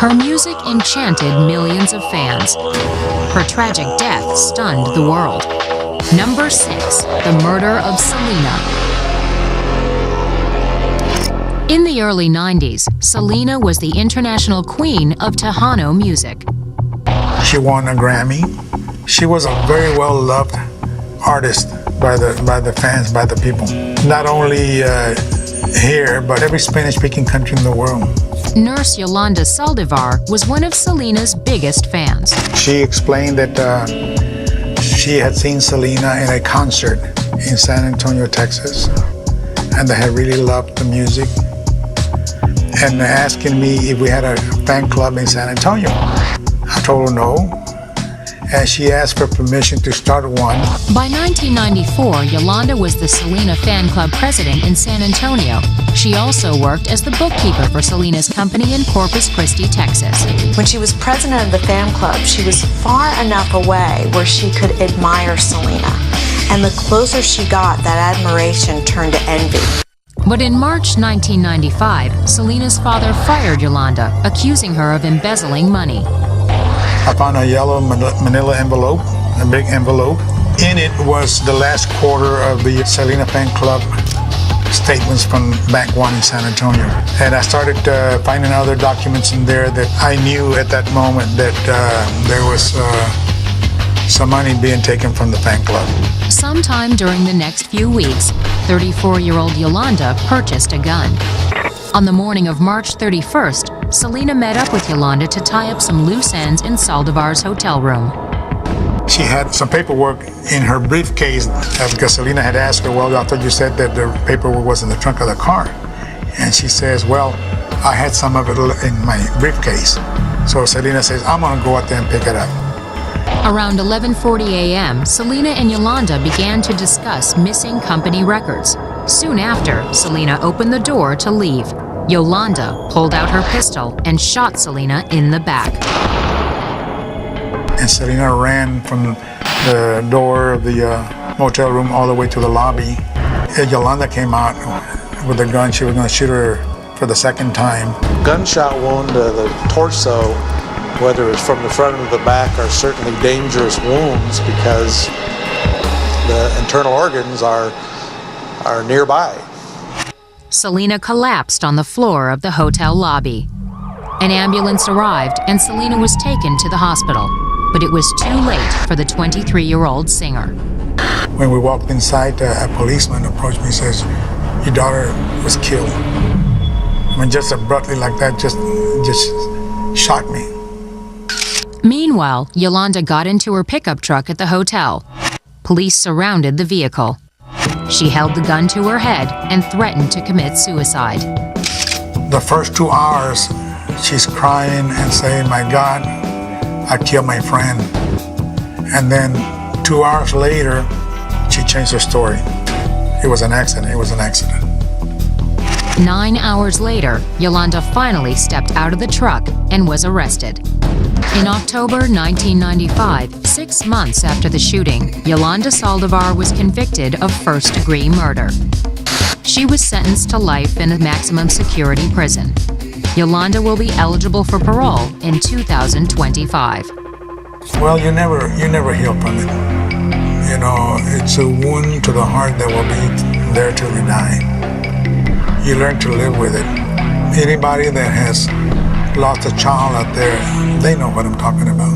Her music enchanted millions of fans. Her tragic death stunned the world. Number 6, the murder of Selena. In the early 90s, Selena was the international queen of Tejano music. She won a Grammy. She was a very well-loved artist by the fans, by the people. Not only here, but every Spanish-speaking country in the world. Nurse Yolanda Saldivar was one of Selena's biggest fans. She explained that she had seen Selena in a concert in San Antonio, Texas, and they had really loved the music, and asking me if we had a fan club in San Antonio. I told her no, and she asked for permission to start one. By 1994, Yolanda was the Selena fan club president in San Antonio. She also worked as the bookkeeper for Selena's company in Corpus Christi, Texas. When she was president of the fan club, she was far enough away where she could admire Selena. And the closer she got, that admiration turned to envy. But in March 1995, Selena's father fired Yolanda, accusing her of embezzling money. I found a yellow manila envelope, a big envelope. In it was the last quarter of the Selena fan club statements from Bank One in San Antonio. And I started finding other documents in there that I knew at that moment that there was some money being taken from the fan club. Sometime during the next few weeks, 34-year-old Yolanda purchased a gun. On the morning of March 31st, Selena met up with Yolanda to tie up some loose ends in Saldivar's hotel room. She had some paperwork in her briefcase because Selena had asked her, well, I thought you said that the paperwork was in the trunk of the car. And she says, well, I had some of it in my briefcase. So Selena says, I'm gonna go out there and pick it up. Around 11:40 a.m., Selena and Yolanda began to discuss missing company records. Soon after, Selena opened the door to leave. Yolanda pulled out her pistol and shot Selena in the back. And Selena ran from the door of the motel room all the way to the lobby. And Yolanda came out with a gun. She was going to shoot her for the second time. Gunshot wound to the torso, whether it's from the front or the back, are certainly dangerous wounds because the internal organs are nearby. Selena collapsed on the floor of the hotel lobby. An ambulance arrived and Selena was taken to the hospital, but it was too late for the 23-year-old singer. When we walked inside, a policeman approached me and says, your daughter was killed. I mean, just abruptly like that, just shocked me. Meanwhile, Yolanda got into her pickup truck at the hotel. Police surrounded the vehicle. She held the gun to her head and threatened to commit suicide. The first 2 hours, she's crying and saying, my God, I killed my friend. And then 2 hours later, she changed her story. It was an accident. It was an accident. 9 hours later, Yolanda finally stepped out of the truck and was arrested. In October 1995, 6 months after the shooting, Yolanda Saldivar was convicted of first-degree murder. She was sentenced to life in a maximum security prison. Yolanda will be eligible for parole in 2025. Well, you never heal from it. You know, it's a wound to the heart that will be there till you die. You learn to live with it. Anybody that has lost a child out there, they know what I'm talking about.